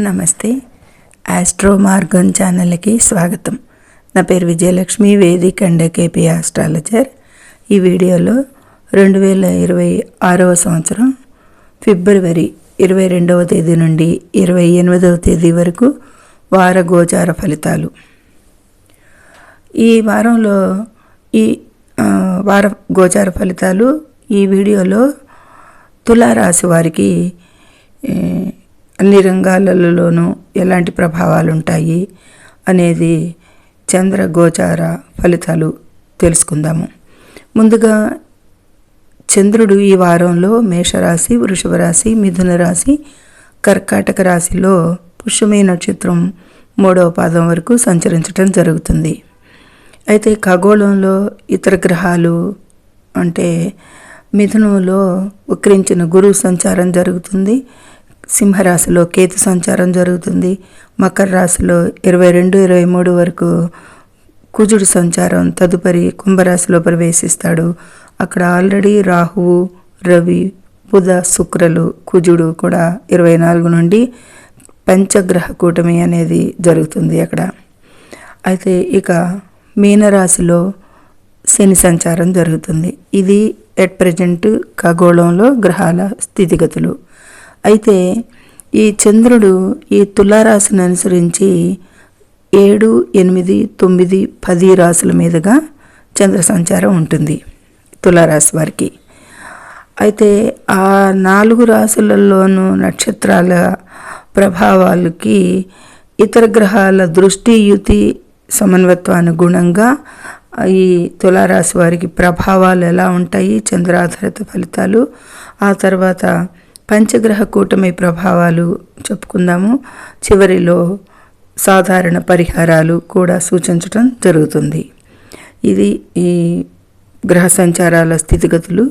నమస్తే. ఆస్ట్రో మార్గం ఛానల్కి స్వాగతం. నా పేరు Vijayalakshmi, Vedic and KP astrologer. ఈ వీడియోలో 2026 సంవత్సరం ఫిబ్రవరి 22వ తేదీ నుండి 28వ తేదీ వరకు వార గోచార ఫలితాలు. ఈ వారంలో వార గోచార ఫలితాలు ఈ వీడియోలో తులారాశి వారికి అన్ని రంగాలలోనూ ఎలాంటి ప్రభావాలు ఉంటాయి అనేది చంద్ర గోచార ఫలితాలు తెలుసుకుందాము. ముందుగా చంద్రుడు ఈ వారంలో మేషరాశి, వృషభ రాశి, మిథున రాశి, కర్కాటక రాశిలో పుష్యమి నక్షత్రం 3వ పాదం వరకు సంచరించడం జరుగుతుంది. అయితే ఖగోళంలో ఇతర గ్రహాలు అంటే మిథునంలో వక్రించిన గురువు సంచారం జరుగుతుంది, సింహరాశిలో కేతు సంచారం జరుగుతుంది, మకర రాశిలో 22-23 వరకు కుజుడు సంచారం, తదుపరి కుంభరాశిలో ప్రవేశిస్తాడు. అక్కడ ఆల్రెడీ రాహువు, రవి, బుధ, శుక్రులు, కుజుడు కూడా 24 నుండి పంచగ్రహ కూటమి అనేది జరుగుతుంది అక్కడ. అయితే ఇక మీనరాశిలో శని సంచారం జరుగుతుంది. ఇది ఎట్ ప్రజెంట్ ఖగోళంలో గ్రహాల స్థితిగతులు. అయితే ఈ చంద్రుడు ఈ తులారాశిని అనుసరించి 7, 8, 9, 10 రాశుల మీదుగా చంద్ర సంచారం ఉంటుంది తులారాశి వారికి. అయితే ఆ 4 రాశులలోనూ నక్షత్రాల ప్రభావాలకి ఇతర గ్రహాల దృష్టి, యుతి, సమన్వత్వానుగుణంగా ఈ తులారాశి వారికి ప్రభావాలు ఎలా ఉంటాయి, చంద్రాధారిత ఫలితాలు. ఆ తర్వాత పంచగ్రహ కూటమి ప్రభావాలు చెప్పుకుందాము. చివరిలో సాధారణ పరిహారాలు కూడా సూచించడం జరుగుతుంది. ఇది ఈ గ్రహ సంచారాల స్థితిగతులు.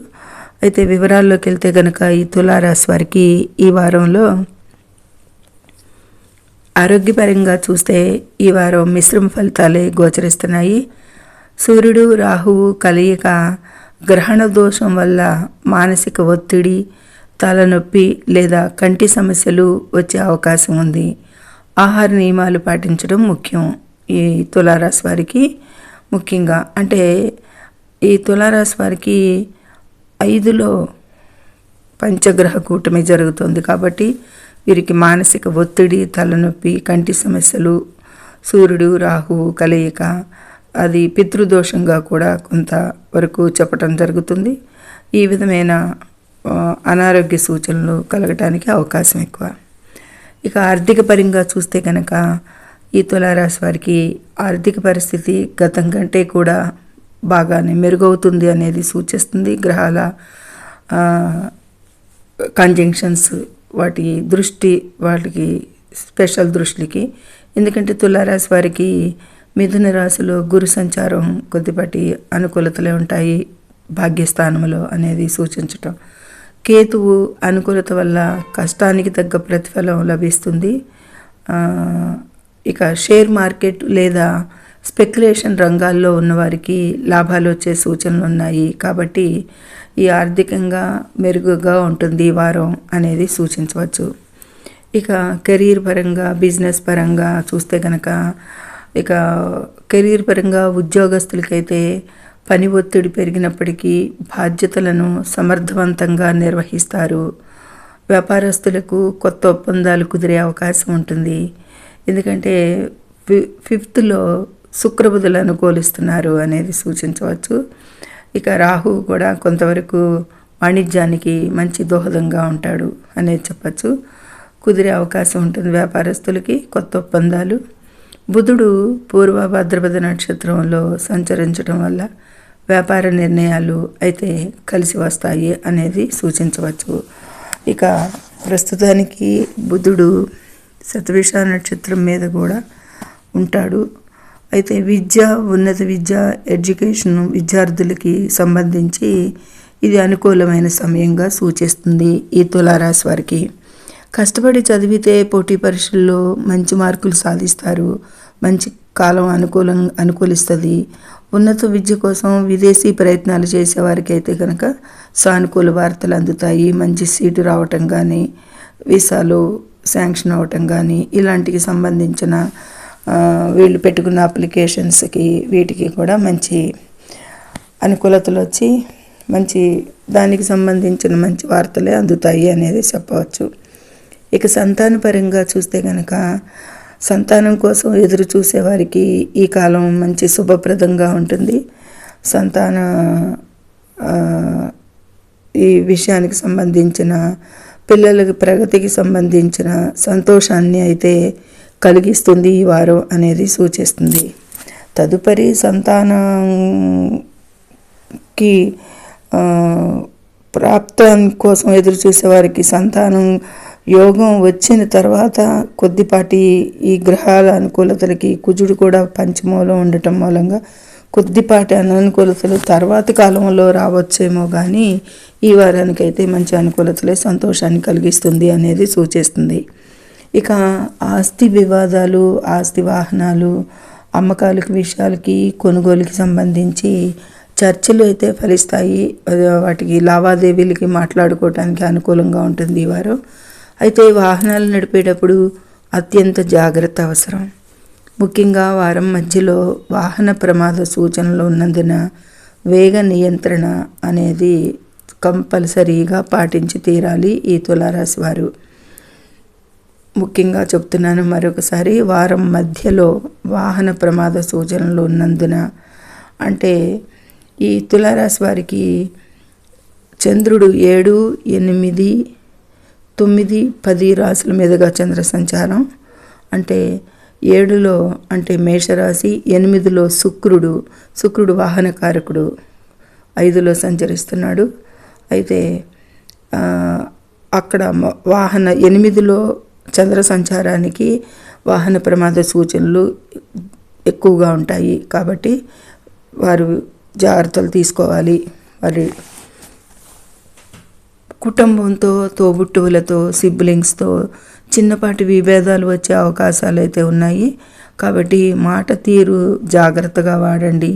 అయితే వివరాల్లోకి వెళ్తే కనుక ఈ తులారాశి వారికి ఈ వారంలో ఆరోగ్యపరంగా చూస్తే ఈ వారం మిశ్రమ ఫలితాలే గోచరిస్తున్నాయి. సూర్యుడు, రాహువు కలయిక గ్రహణ దోషం వల్ల మానసిక ఒత్తిడి, తలనొప్పి లేదా కంటి సమస్యలు వచ్చే అవకాశం ఉంది. ఆహార నియమాలు పాటించడం ముఖ్యం ఈ తులారాశి వారికి. ముఖ్యంగా అంటే ఈ తులారాశి వారికి 5లో పంచగ్రహ కూటమి జరుగుతుంది కాబట్టి వీరికి మానసిక ఒత్తిడి, తలనొప్పి, కంటి సమస్యలు, సూర్యుడు రాహువు కలయిక అది పితృదోషంగా కూడా కొంతవరకు చెప్పటం జరుగుతుంది. ఈ విధమైన అనారోగ్య సూచనలు కలగటానికి అవకాశం ఎక్కువ. ఇక ఆర్థిక పరంగా చూస్తే కనుక ఈ తులారాశి వారికి ఆర్థిక పరిస్థితి గతం కంటే కూడా బాగానే మెరుగవుతుంది అనేది సూచిస్తుంది. గ్రహాల కంజంక్షన్స్ వాటి దృష్టి వాటికి స్పెషల్ దృష్టికి. ఎందుకంటే తులారాశి వారికి మిథున రాశిలో గురు సంచారం కొద్దిపాటి అనుకూలతలే ఉంటాయి భాగ్యస్థానంలో అనేది సూచించటం. కేతువు అనుకూలత వల్ల కష్టానికి తగ్గ ప్రతిఫలం లభిస్తుంది. ఇక షేర్ మార్కెట్ లేదా స్పెక్యులేషన్ రంగాల్లో ఉన్నవారికి లాభాలు వచ్చే సూచనలు ఉన్నాయి కాబట్టి ఈ ఆర్థికంగా మెరుగుగా ఉంటుంది ఈ వారం అనేది సూచించవచ్చు. ఇక కెరీర్ పరంగా, బిజినెస్ పరంగా చూస్తే కనుక ఇక కెరీర్ పరంగా ఉద్యోగస్తులకైతే పని ఒత్తిడి పెరిగినప్పటికీ బాధ్యతలను సమర్థవంతంగా నిర్వహిస్తారు. వ్యాపారస్తులకు కొత్త ఒప్పందాలు కుదిరే అవకాశం ఉంటుంది. ఎందుకంటే 5th శుక్రబుధులు అనుకూలిస్తున్నారు అనేది సూచించవచ్చు. ఇక రాహు కూడా కొంతవరకు వాణిజ్యానికి మంచి దోహదంగా ఉంటాడు అనేది చెప్పచ్చు. కుదిరే అవకాశం ఉంటుంది వ్యాపారస్తులకి కొత్త ఒప్పందాలు. బుధుడు పూర్వ భాద్రపద నక్షత్రంలో సంచరించడం వల్ల వ్యాపార నిర్ణయాలు అయితే కలిసి వస్తాయి అనేది సూచించవచ్చు. ఇక ప్రస్తుతానికి బుధుడు శతభిష నక్షత్రం మీద కూడా ఉంటాడు. అయితే విద్య, ఉన్నత విద్య, ఎడ్యుకేషన్ విద్యార్థులకి సంబంధించి ఇది అనుకూలమైన సమయంగా సూచిస్తుంది ఈ తులారాశి వారికి. కష్టపడి చదివితే పోటీ పరీక్షల్లో మంచి మార్కులు సాధిస్తారు. మంచి కాలం అనుకూలిస్తుంది. ఉన్నత విద్య కోసం విదేశీ ప్రయత్నాలు చేసేవారికి అయితే కనుక సానుకూల వార్తలు అందుతాయి. మంచి సీటు రావటం కానీ వీసాలు శాంక్షన్ అవ్వటం కానీ ఇలాంటికి సంబంధించిన వీళ్ళు పెట్టుకున్న అప్లికేషన్స్కి వీటికి కూడా మంచి అనుకూలతలు వచ్చి మంచి దానికి సంబంధించిన మంచి వార్తలే అందుతాయి అనేది చెప్పవచ్చు. ఇక సంతానపరంగా చూస్తే కనుక సంతానం కోసం ఎదురు చూసేవారికి ఈ కాలం మంచి శుభప్రదంగా ఉంటుంది. సంతాన ఈ విషయానికి సంబంధించిన పిల్లలకి ప్రగతికి సంబంధించిన సంతోషాన్ని అయితే కలిగిస్తుంది ఈ వారం అనేది సూచిస్తుంది. తదుపరి సంతానంకి ప్రాప్తం కోసం ఎదురు చూసేవారికి సంతానం యోగం వచ్చిన తర్వాత కొద్దిపాటి ఈ గ్రహాల అనుకూలతలకి కుజుడు కూడా పంచమంలో ఉండటం మూలంగా కొద్దిపాటి అననుకూలతలు తర్వాతి కాలంలో రావచ్చేమో కానీ ఈ వారానికైతే మంచి అనుకూలతలే సంతోషాన్ని కలిగిస్తుంది అనేది సూచిస్తుంది. ఇక ఆస్తి వివాదాలు, ఆస్తి వాహనాలు, అమ్మకాలకి విషయాలకి కొనుగోలుకి సంబంధించి చర్చలు అయితే ఫలిస్తాయి. వాటికి లావాదేవీలకి మాట్లాడుకోవటానికి అనుకూలంగా ఉంటుంది ఈ వారం. అయితే వాహనాలు నడిపేటప్పుడు అత్యంత జాగ్రత్త అవసరం. ముఖ్యంగా వారం మధ్యలో వాహన ప్రమాద సూచనలు ఉన్నందున వేగ నియంత్రణ అనేది కంపల్సరీగా పాటించి తీరాలి ఈ తులారాశి వారు. ముఖ్యంగా చెప్తున్నాను మరొకసారి, వారం మధ్యలో వాహన ప్రమాద సూచనలు ఉన్నందున అంటే ఈ తులారాశి వారికి చంద్రుడు 7, 8, 9, 10 రాశుల మీదుగా చంద్ర సంచారం. అంటే 7లో అంటే మేషరాశి, 8లో శుక్రుడు వాహనకారకుడు 5లో సంచరిస్తున్నాడు. అయితే అక్కడ 8లో చంద్ర సంచారానికి వాహన ప్రమాద సూచనలు ఎక్కువగా ఉంటాయి. కాబట్టి వారు జాగ్రత్తలు తీసుకోవాలి. వారి కుటుంబంతో, తోబుట్టువులతో, సిబ్లింగ్స్తో చిన్నపాటి విభేదాలు వచ్చే అవకాశాలు అయితే ఉన్నాయి. కాబట్టి మాట తీరు జాగ్రత్తగా వాడండి.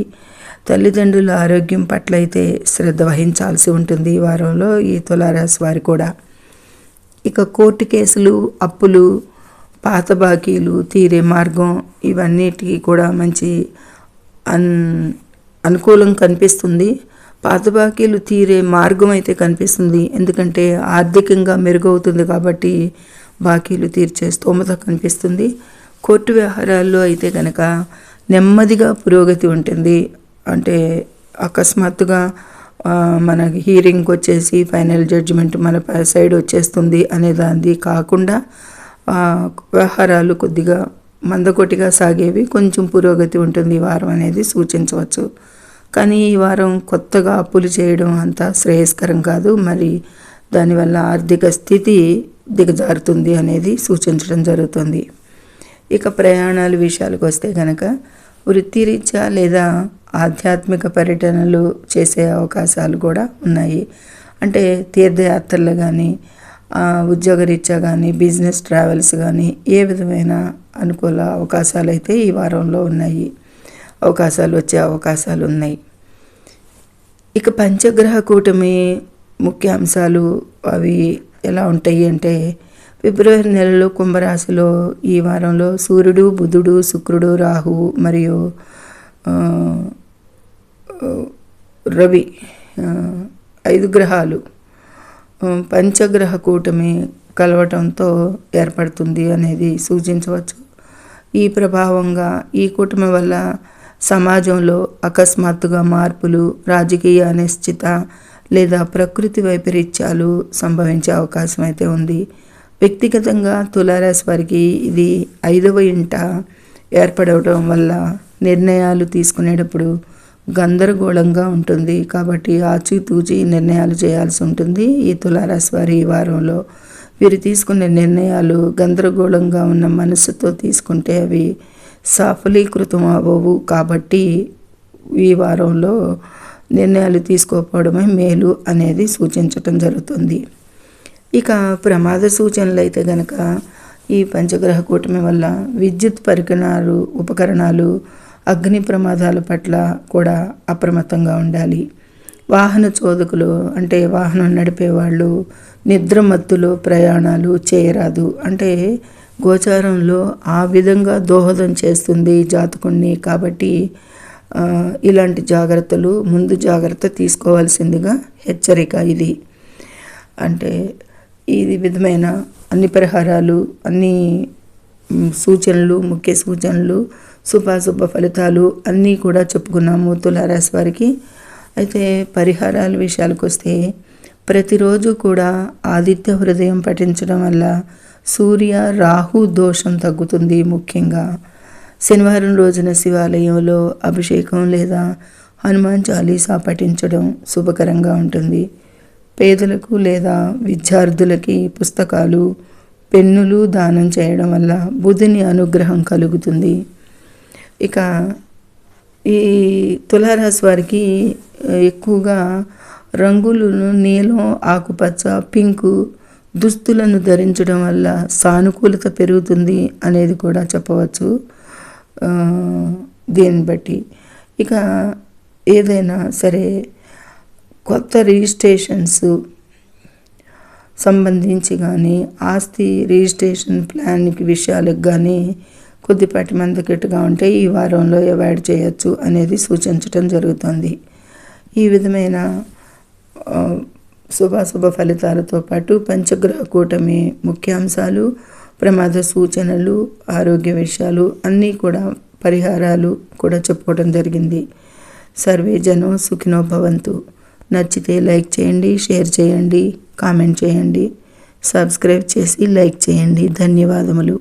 తల్లిదండ్రుల ఆరోగ్యం పట్ల అయితే శ్రద్ధ వహించాల్సి ఉంటుంది ఈ వారంలో ఈ తులారాశి వారి కూడా. ఇక కోర్టు కేసులు, అప్పులు, పాత బాకీలు తీరే మార్గం ఇవన్నిటికీ కూడా మంచి అనుకూలం కనిపిస్తుంది. పాత బాకీలు తీరే మార్గం అయితే కనిపిస్తుంది. ఎందుకంటే ఆర్థికంగా మెరుగవుతుంది కాబట్టి బాకీలు తీర్చే స్తోమత కనిపిస్తుంది. కోర్టు వ్యవహారాల్లో అయితే కనుక నెమ్మదిగా పురోగతి ఉంటుంది. అంటే అకస్మాత్తుగా మన హీరింగ్కి వచ్చేసి ఫైనల్ జడ్జిమెంట్ మన సైడ్ వచ్చేస్తుంది అనే దాన్ని కాకుండా వ్యవహారాలు కొద్దిగా మందకొట్టిగా సాగేవి, కొంచెం పురోగతి ఉంటుంది ఈ వారం అనేది సూచించవచ్చు. కానీ ఈ వారం కొత్తగా అప్పులు చేయడం అంత శ్రేయస్కరం కాదు. మరి దానివల్ల ఆర్థిక స్థితి దిగజారుతుంది అనేది సూచించడం జరుగుతుంది. ఇక ప్రయాణాల విషయాలకు వస్తే కనుక వృత్తిరీత్యా లేదా ఆధ్యాత్మిక పర్యటనలు చేసే అవకాశాలు కూడా ఉన్నాయి. అంటే తీర్థయాత్రలు కానీ, ఉద్యోగరీత్యా కానీ, బిజినెస్ ట్రావెల్స్ కానీ ఏ విధమైన అనుకూల అవకాశాలు అయితే ఈ వారంలో ఉన్నాయి. అవకాశాలు వచ్చే అవకాశాలు ఉన్నాయి. ఇక పంచగ్రహ కూటమి ముఖ్య అంశాలు అవి ఎలా ఉంటాయి అంటే ఫిబ్రవరి నెలలో కుంభరాశిలో ఈ వారంలో సూర్యుడు, బుధుడు, శుక్రుడు, రాహువు మరియు రవి 5 గ్రహాలు పంచగ్రహ కూటమి కలవటంతో ఏర్పడుతుంది అనేది సూచించవచ్చు. ఈ ప్రభావంగా ఈ కూటమి వల్ల సమాజంలో అకస్మాత్తుగా మార్పులు, రాజకీయ అనిశ్చిత లేదా ప్రకృతి వైపరీత్యాలు సంభవించే అవకాశం అయితే ఉంది. వ్యక్తిగతంగా తులారాశి వారికి ఇది 5వ ఇంట ఏర్పడవడం వల్ల నిర్ణయాలు తీసుకునేటప్పుడు గందరగోళంగా ఉంటుంది. కాబట్టి ఆచితూచి నిర్ణయాలు చేయాల్సి ఉంటుంది ఈ తులారాశి వారి ఈ వారంలో. వీరు తీసుకునే నిర్ణయాలు గందరగోళంగా ఉన్న మనసుతో తీసుకుంటే అవి సఫలీకృతం అవ్వవు. కాబట్టి ఈ వారంలో నిర్ణయాలు తీసుకోకపోవడమే మేలు అనేది సూచించటం జరుగుతుంది. ఇక ప్రమాద సూచనలు అయితే కనుక ఈ పంచగ్రహ కూటమి వల్ల విద్యుత్ ఉపకరణాలు, అగ్ని ప్రమాదాల పట్ల కూడా అప్రమత్తంగా ఉండాలి. వాహన చోదకులు అంటే వాహనం నడిపేవాళ్ళు నిద్రమత్తులో ప్రయాణాలు చేయరాదు. అంటే గోచారంలో ఆ విధంగా దోహదం చేస్తుంది జాతకుణ్ణి. కాబట్టి ఇలాంటి జాగ్రత్తలు ముందు జాగ్రత్త తీసుకోవాల్సిందిగా హెచ్చరిక ఇది. అంటే ఈ విధమైన అన్ని పరిహారాలు, అన్ని సూచనలు, ముఖ్య సూచనలు, శుభాశుభ ఫలితాలు అన్నీ కూడా చెప్పుకున్నాము తులారాశి వారికి. అయితే పరిహారాల విషయాలకు వస్తే ప్రతిరోజు కూడా ఆదిత్య హృదయం పఠించడం వల్ల సూర్య రాహు దోషం తగ్గుతుంది. ముఖ్యంగా శనివారం రోజున శివాలయంలో అభిషేకం లేదా హనుమాన్ చాలీసా పఠించడం శుభకరంగా ఉంటుంది. పేదలకు లేదా విద్యార్థులకి పుస్తకాలు, పెన్నులు దానం చేయడం వల్ల బుధుని అనుగ్రహం కలుగుతుంది. ఇక ఈ తులారాశి వారికి ఎక్కువగా రంగులను నీలం, ఆకుపచ్చ, పింకు దుస్తులను ధరించడం వల్ల సానుకూలత పెరుగుతుంది అనేది కూడా చెప్పవచ్చు దీన్ని బట్టి. ఇక ఏదైనా సరే కొత్త రిజిస్ట్రేషన్స్ సంబంధించి కానీ ఆస్తి రిజిస్ట్రేషన్ ప్లాన్కి విషయాలకు కానీ కొద్దిపాటి మందకెట్టుగా ఉంటే ఈ వారంలో అవాయిడ్ చేయొచ్చు అనేది సూచించడం జరుగుతుంది. ఈ విధమైన శుభాశుభ ఫలితాలతో పాటు పంచగ్రహ కూటమి ముఖ్యాంశాలు, ప్రమాద సూచనలు, ఆరోగ్య విషయాలు అన్నీ కూడా పరిహారాలు కూడా చెప్పుకోవడం జరిగింది. సర్వే జనం సుఖినో భవంతు. నచ్చితే లైక్ చేయండి, షేర్ చేయండి, కామెంట్ చేయండి, సబ్స్క్రైబ్ చేసి లైక్ చేయండి. ధన్యవాదములు.